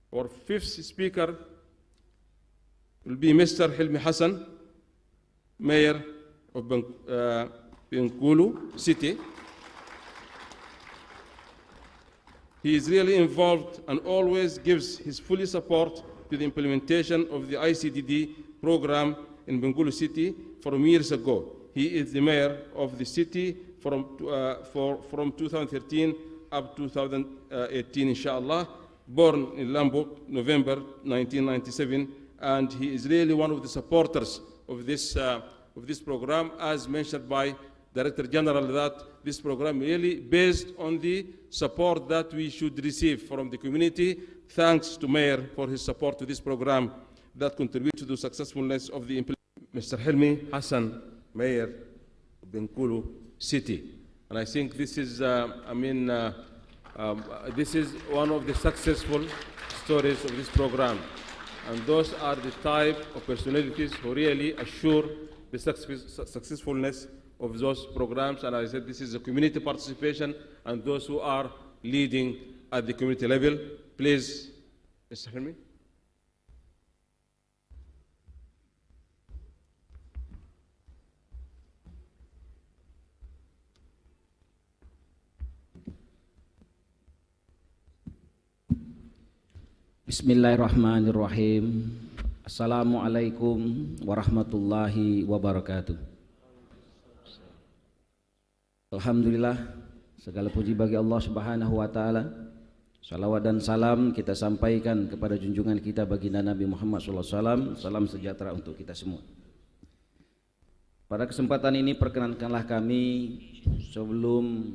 Our fifth speaker will be Mr. Hilmi Hassan, Mayor of Bengkulu City. He is really involved and always gives his full support to the implementation of the ICDD program in Bengkulu City from years ago. He is the mayor of the city from 2013 up to 2018, inshallah. Born in Lombok, November 1997, and he is really one of the supporters of this program, as mentioned by Director General, that this program really based on the support that we should receive from the community. Thanks to Mayor for his support to this program that contributes to the successfulness of the implementation. Mr. Hilmi Hassan, Mayor of Bengkulu City. And I think this is, this is one of the successful stories of this program. And those are the type of personalities who really assure the successfulness of those programs. And as I said, this is a community participation and those who are leading at the community level. Please, Mr. Hilmi. Bismillahirrahmanirrahim. Assalamualaikum warahmatullahi wabarakatuh. Alhamdulillah, segala puji bagi Allah Subhanahu wa taala. Salawat dan salam kita sampaikan kepada junjungan kita baginda Nabi Muhammad SAW. Salam sejahtera untuk kita semua. Pada kesempatan ini perkenankanlah kami sebelum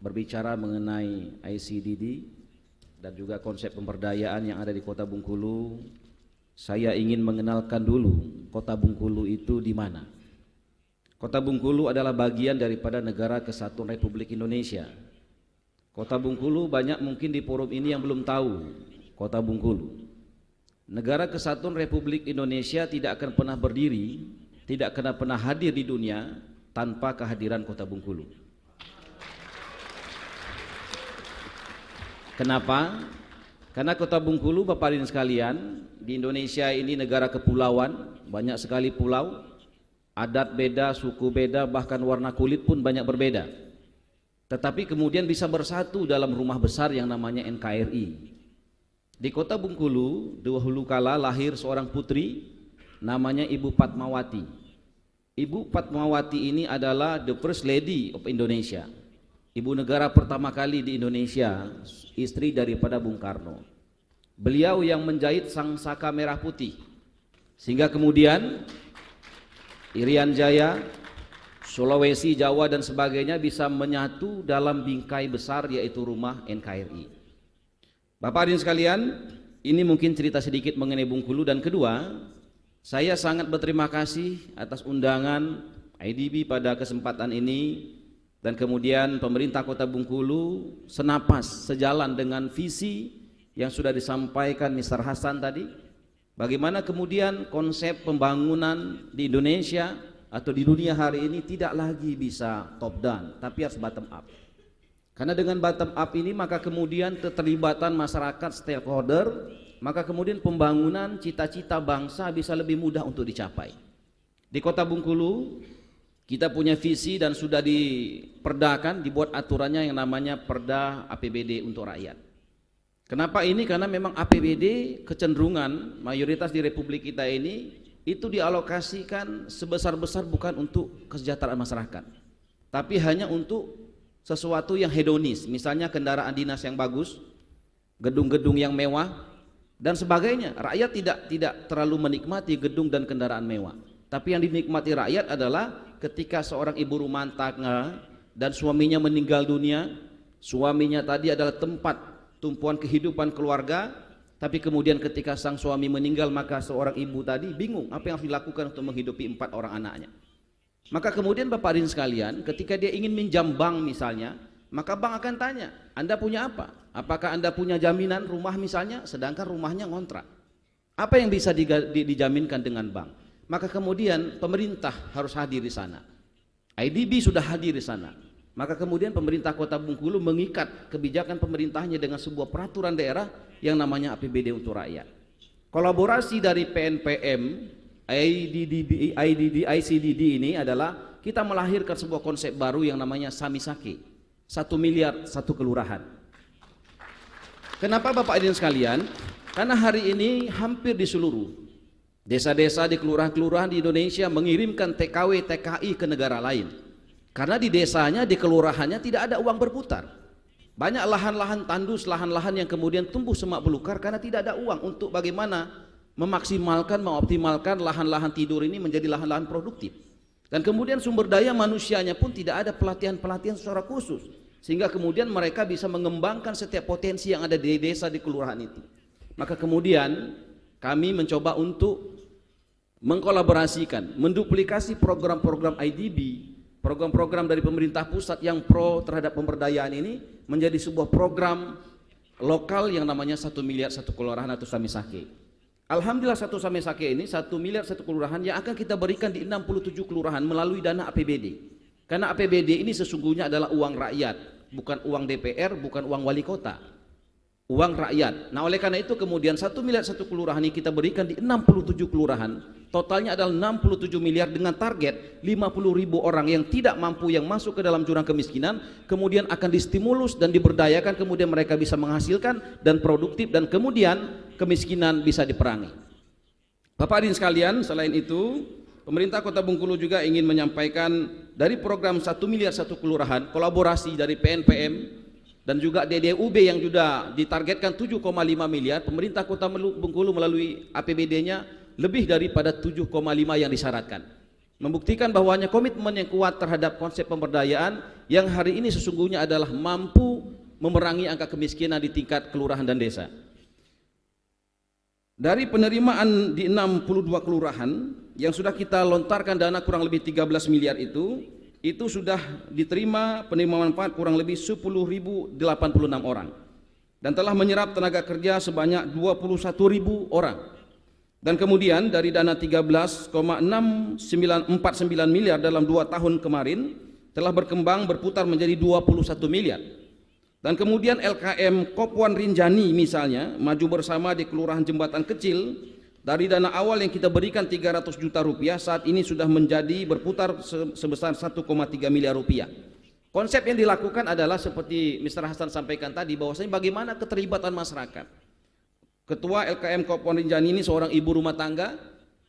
berbicara mengenai ICDD dan juga konsep pemberdayaan yang ada di Kota Bengkulu, saya ingin mengenalkan dulu Kota Bengkulu itu di mana. Kota Bengkulu adalah bagian daripada Negara Kesatuan Republik Indonesia. Kota Bengkulu banyak mungkin di forum ini yang belum tahu Kota Bengkulu. Negara Kesatuan Republik Indonesia tidak akan pernah berdiri, tidak akan pernah hadir di dunia tanpa kehadiran Kota Bengkulu. Kenapa? Karena Kota Bengkulu, Bapak Hadirin sekalian, di Indonesia ini negara kepulauan, banyak sekali pulau, adat beda, suku beda, bahkan warna kulit pun banyak berbeda. Tetapi kemudian bisa bersatu dalam rumah besar yang namanya NKRI. Di Kota Bengkulu, dahulu kala lahir seorang putri namanya Ibu Fatmawati. Ibu Fatmawati ini adalah the first lady of Indonesia. Ibu negara pertama kali di Indonesia, istri daripada Bung Karno. Beliau yang menjahit sang saka merah putih, sehingga kemudian Irian Jaya, Sulawesi, Jawa dan sebagainya bisa menyatu dalam bingkai besar yaitu rumah NKRI. Bapak hadirin sekalian, ini mungkin cerita sedikit mengenai Bengkulu. Dan kedua, saya sangat berterima kasih atas undangan IDB pada kesempatan ini. Dan kemudian pemerintah Kota Bengkulu senapas sejalan dengan visi yang sudah disampaikan Mr. Hasan tadi. Bagaimana kemudian konsep pembangunan di Indonesia atau di dunia hari ini tidak lagi bisa top down, tapi harus bottom up. Karena dengan bottom up ini maka kemudian keterlibatan masyarakat stakeholder, maka kemudian pembangunan cita-cita bangsa bisa lebih mudah untuk dicapai. Di Kota Bengkulu kita punya visi dan sudah diperdakan, dibuat aturannya yang namanya Perda APBD untuk rakyat. Kenapa ini? Karena memang APBD kecenderungan mayoritas di Republik kita ini itu dialokasikan sebesar-besar bukan untuk kesejahteraan masyarakat, tapi hanya untuk sesuatu yang hedonis, misalnya kendaraan dinas yang bagus, gedung-gedung yang mewah dan sebagainya. Rakyat tidak terlalu menikmati gedung dan kendaraan mewah, tapi yang dinikmati rakyat adalah ketika seorang ibu rumah tangga dan suaminya meninggal dunia, suaminya tadi adalah tempat tumpuan kehidupan keluarga, tapi kemudian ketika sang suami meninggal maka seorang ibu tadi bingung apa yang harus dilakukan untuk menghidupi 4 orang anaknya. Maka kemudian Bapak hadirin sekalian, ketika dia ingin minjam bank misalnya, maka bank akan tanya, Anda punya apa? Apakah Anda punya jaminan rumah misalnya, sedangkan rumahnya ngontrak? Apa yang bisa dijaminkan dengan bank? Maka kemudian pemerintah harus hadir di sana. IDB sudah hadir di sana. Maka kemudian pemerintah Kota Bengkulu mengikat kebijakan pemerintahnya dengan sebuah peraturan daerah yang namanya APBD untuk rakyat. Kolaborasi dari PNPM, ICDD ini adalah kita melahirkan sebuah konsep baru yang namanya Samisake, 1 miliar 1 kelurahan. Kenapa Bapak Ibu sekalian? Karena hari ini hampir di seluruh desa-desa di kelurahan-kelurahan di Indonesia mengirimkan TKW, TKI ke negara lain. Karena di desanya, di kelurahannya tidak ada uang berputar. Banyak lahan-lahan tandus, lahan-lahan yang kemudian tumbuh semak belukar karena tidak ada uang untuk bagaimana memaksimalkan, mengoptimalkan lahan-lahan tidur ini menjadi lahan-lahan produktif. Dan kemudian sumber daya manusianya pun tidak ada pelatihan-pelatihan secara khusus, sehingga kemudian mereka bisa mengembangkan setiap potensi yang ada di desa, di kelurahan itu. Maka kemudian kami mencoba untuk mengkolaborasikan, menduplikasi program-program IDB, program-program dari pemerintah pusat yang pro terhadap pemberdayaan ini menjadi sebuah program lokal yang namanya 1 miliar 1 kelurahan atau Samisake. Alhamdulillah 1 Samisake ini 1 miliar 1 kelurahan yang akan kita berikan di 67 kelurahan melalui dana APBD. Karena APBD ini sesungguhnya adalah uang rakyat, bukan uang DPR, bukan uang wali kota. Uang rakyat. Nah, oleh karena itu kemudian 1 miliar 1 kelurahan ini kita berikan di 67 kelurahan. Totalnya adalah 67 miliar dengan target 50.000 orang yang tidak mampu yang masuk ke dalam jurang kemiskinan kemudian akan distimulus dan diberdayakan, kemudian mereka bisa menghasilkan dan produktif, dan kemudian kemiskinan bisa diperangi. Bapak hadirin sekalian, selain itu pemerintah Kota Bengkulu juga ingin menyampaikan dari program 1 miliar 1 kelurahan, kolaborasi dari PNPM dan juga DDUB yang sudah ditargetkan 7,5 miliar, pemerintah Kota Bengkulu melalui APBD-nya lebih daripada 7,5 yang disyaratkan, membuktikan bahwanya komitmen yang kuat terhadap konsep pemberdayaan yang hari ini sesungguhnya adalah mampu memerangi angka kemiskinan di tingkat kelurahan dan desa. Dari penerimaan di 62 kelurahan yang sudah kita lontarkan dana kurang lebih 13 miliar itu sudah diterima penerima manfaat kurang lebih 10.086 orang dan telah menyerap tenaga kerja sebanyak 21.000 orang. Dan kemudian dari dana 13,6949 miliar dalam 2 tahun kemarin telah berkembang berputar menjadi 21 miliar. Dan kemudian LKM Kopuan Rinjani misalnya maju bersama di Kelurahan Jembatan Kecil, dari dana awal yang kita berikan 300 juta rupiah saat ini sudah menjadi berputar sebesar 1,3 miliar rupiah. Konsep yang dilakukan adalah seperti Mr. Hasan sampaikan tadi, bahwasanya bagaimana keterlibatan masyarakat. Ketua LKM Kopuan Rinjani ini seorang ibu rumah tangga,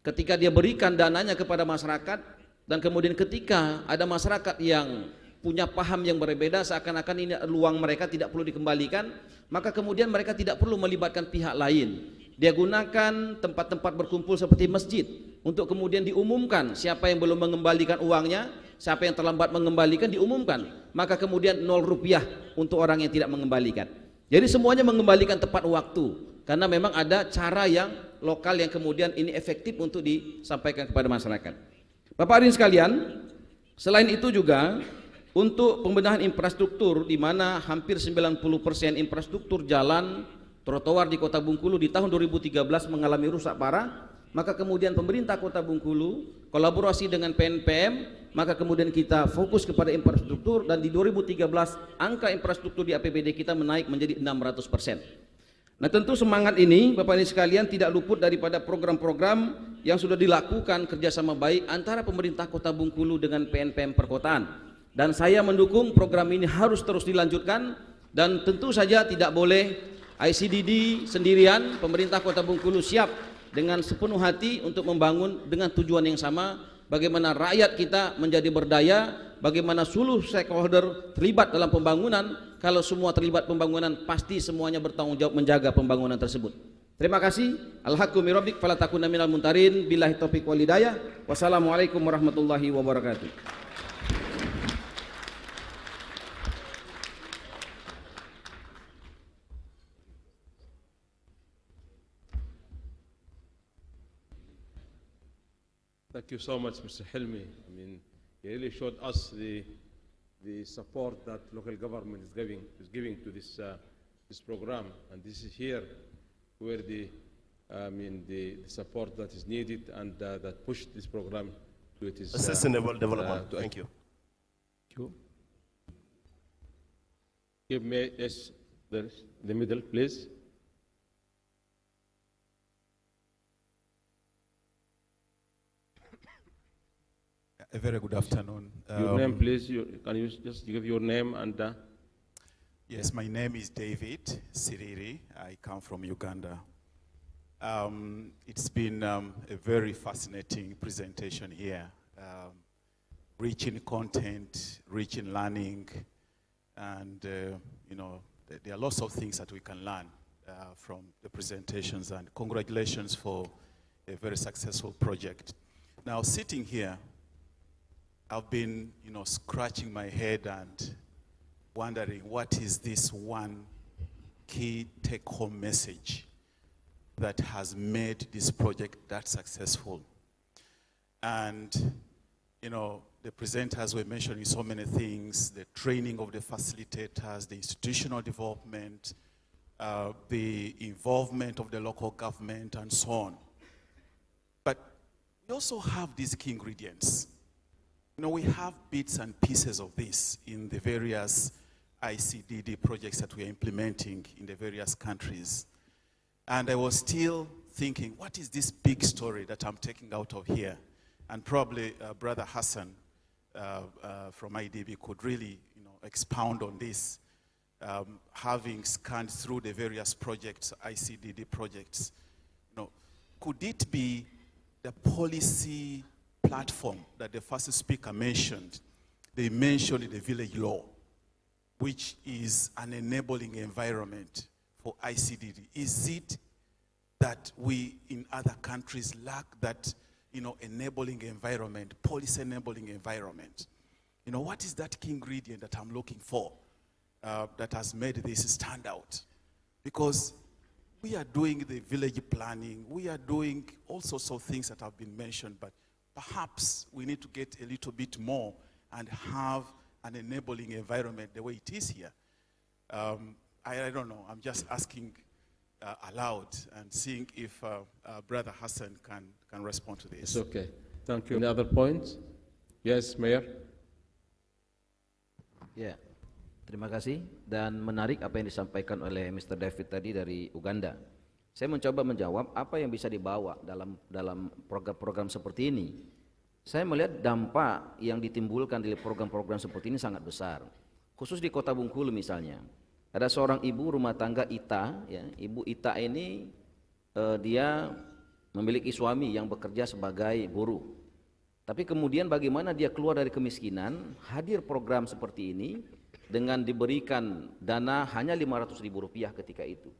ketika dia berikan dananya kepada masyarakat dan kemudian ketika ada masyarakat yang punya paham yang berbeda seakan-akan ini uang mereka tidak perlu dikembalikan, maka kemudian mereka tidak perlu melibatkan pihak lain. Dia gunakan tempat-tempat berkumpul seperti masjid untuk kemudian diumumkan siapa yang belum mengembalikan uangnya, siapa yang terlambat mengembalikan diumumkan, maka kemudian 0 rupiah untuk orang yang tidak mengembalikan. Jadi semuanya mengembalikan tepat waktu, karena memang ada cara yang lokal yang kemudian ini efektif untuk disampaikan kepada masyarakat. Bapak hadirin sekalian, selain itu juga untuk pembenahan infrastruktur di mana hampir 90% infrastruktur jalan, trotoar di Kota Bengkulu di tahun 2013 mengalami rusak parah, maka kemudian pemerintah Kota Bengkulu kolaborasi dengan PNPM, maka kemudian kita fokus kepada infrastruktur dan di 2013 angka infrastruktur di APBD kita menaik menjadi 600%. Nah, tentu semangat ini Bapak Ibu sekalian tidak luput daripada program-program yang sudah dilakukan kerjasama baik antara pemerintah Kota Bengkulu dengan PNPM perkotaan, dan saya mendukung program ini harus terus dilanjutkan, dan tentu saja tidak boleh ICDD sendirian. Pemerintah Kota Bengkulu siap dengan sepenuh hati untuk membangun dengan tujuan yang sama, bagaimana rakyat kita menjadi berdaya, bagaimana seluruh stakeholder terlibat dalam pembangunan. Kalau semua terlibat pembangunan, pasti semuanya bertanggung jawab menjaga pembangunan tersebut. Terima kasih. Al-haqqu min rabbik fala takunna minal mumtarin. Billahi taufiq wal hidayah. Wassalamualaikum warahmatullahi wabarakatuh. Thank you so much, Mr. Hilmi. I mean, he really showed us the support that local government is giving to this program, and this is here where the support that is needed and that pushed this program to its sustainable development. Thank you. Thank you. give me the middle, please. A very good afternoon. Your name, please. Can you just give your name and Yes, my name is David Siriri. I come from Uganda. It's been a very fascinating presentation here, rich in content, rich in learning, and you know, there are lots of things that we can learn from the presentations. And congratulations for a very successful project. Now, sitting here, I've been, scratching my head and wondering what is this one key take-home message that has made this project that successful. And, the presenters were mentioning so many things: the training of the facilitators, the institutional development, the involvement of the local government, and so on. But we also have these key ingredients. We have bits and pieces of this in the various ICDD projects that we are implementing in the various countries. And I was still thinking, what is this big story that I'm taking out of here? And probably Brother Hassan from IDB could really, expound on this, having scanned through the various projects, ICDD projects. Could it be the policy platform that the first speaker mentioned? They mentioned the village law, which is an enabling environment for ICDD. Is it that we in other countries lack that, enabling environment, policy enabling environment? What is that key ingredient that I'm looking for that has made this stand out? Because we are doing the village planning, we are doing all sorts of things that have been mentioned, but perhaps we need to get a little bit more and have an enabling environment the way it is here. I don't know, I'm just asking aloud and seeing if Brother Hassan can respond to this. it's okay. Thank you. Any other points? Yes, Mayor. Ya, terima kasih dan menarik apa yang disampaikan oleh Mr. David tadi dari Uganda. Saya mencoba menjawab apa yang bisa dibawa dalam program-program seperti ini. Saya melihat dampak yang ditimbulkan dari program-program seperti ini sangat besar. Khusus di Kota Bengkulu misalnya. Ada seorang ibu rumah tangga Ita, ya. Ibu Ita ini dia memiliki suami yang bekerja sebagai buruh. Tapi kemudian bagaimana dia keluar dari kemiskinan, hadir program seperti ini dengan diberikan dana hanya Rp500.000 ketika itu.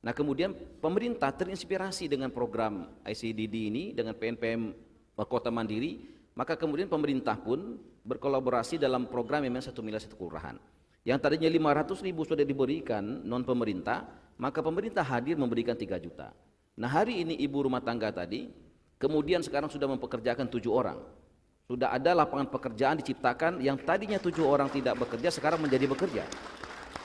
Nah, kemudian pemerintah terinspirasi dengan program ICDD ini dengan PNPM Kota Mandiri, maka kemudian pemerintah pun berkolaborasi dalam program yang 1 miliar 1 kelurahan. Yang tadinya 500.000 sudah diberikan non pemerintah, maka pemerintah hadir memberikan 3 juta. Nah, hari ini ibu rumah tangga tadi kemudian sekarang sudah mempekerjakan 7 orang. Sudah ada lapangan pekerjaan diciptakan, yang tadinya 7 orang tidak bekerja sekarang menjadi bekerja.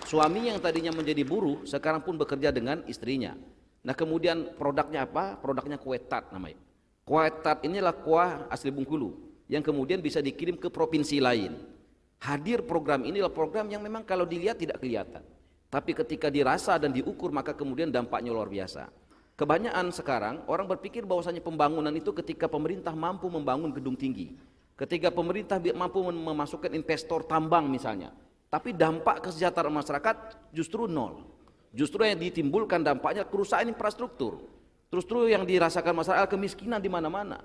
Suami yang tadinya menjadi buruh sekarang pun bekerja dengan istrinya. Nah, kemudian produknya apa? Produknya kue tart namanya. Kue tart inilah kuah asli Bengkulu yang kemudian bisa dikirim ke provinsi lain. Hadir program inilah program yang memang kalau dilihat tidak kelihatan, tapi ketika dirasa dan diukur maka kemudian dampaknya luar biasa. Kebanyakan sekarang orang berpikir bahwasanya pembangunan itu ketika pemerintah mampu membangun gedung tinggi, ketika pemerintah mampu memasukkan investor tambang misalnya, tapi dampak kesejahteraan masyarakat justru nol. Justru yang ditimbulkan dampaknya kerusakan infrastruktur. Justru yang dirasakan masyarakat kemiskinan di mana-mana.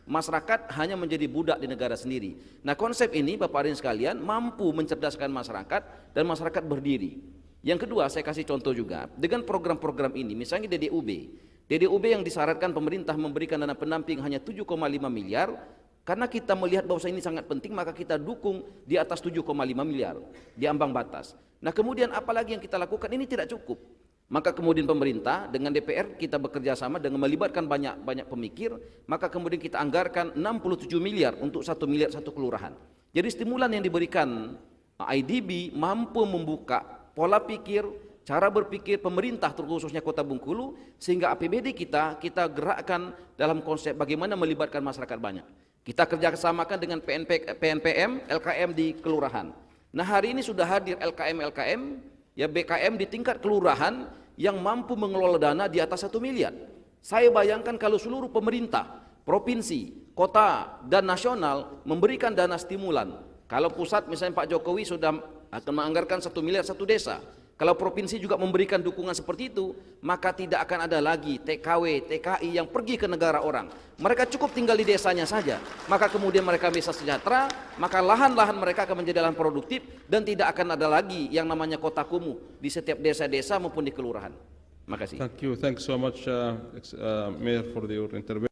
Masyarakat hanya menjadi budak di negara sendiri. Nah, konsep ini Bapak hadirin sekalian mampu mencerdaskan masyarakat dan masyarakat berdiri. Yang kedua, saya kasih contoh juga dengan program-program ini, misalnya DDUB yang disyaratkan pemerintah memberikan dana pendamping hanya 7,5 miliar. Karena kita melihat bahwa ini sangat penting, maka kita dukung di atas 7,5 miliar di ambang batas. Nah, kemudian apalagi yang kita lakukan ini tidak cukup. Maka kemudian pemerintah dengan DPR kita bekerja sama dengan melibatkan banyak pemikir, maka kemudian kita anggarkan 67 miliar untuk 1 miliar 1 kelurahan. Jadi stimulan yang diberikan IDB mampu membuka pola pikir, cara berpikir pemerintah terkhususnya Kota Bengkulu, sehingga APBD kita gerakkan dalam konsep bagaimana melibatkan masyarakat banyak. Kita kerjasamakan dengan PNPM, LKM di kelurahan. Nah, hari ini sudah hadir LKM ya BKM di tingkat kelurahan yang mampu mengelola dana di atas 1 miliar. Saya bayangkan kalau seluruh pemerintah, provinsi, kota, dan nasional memberikan dana stimulan. Kalau pusat misalnya Pak Jokowi sudah akan menganggarkan 1 miliar satu desa. Kalau provinsi juga memberikan dukungan seperti itu, maka tidak akan ada lagi TKW, TKI yang pergi ke negara orang. Mereka cukup tinggal di desanya saja. Maka kemudian mereka bisa sejahtera, maka lahan-lahan mereka akan menjadi lahan produktif dan tidak akan ada lagi yang namanya kota kumuh di setiap desa-desa maupun di kelurahan. Terima kasih. Thank you. Thanks so much, Mayor, for your intervention.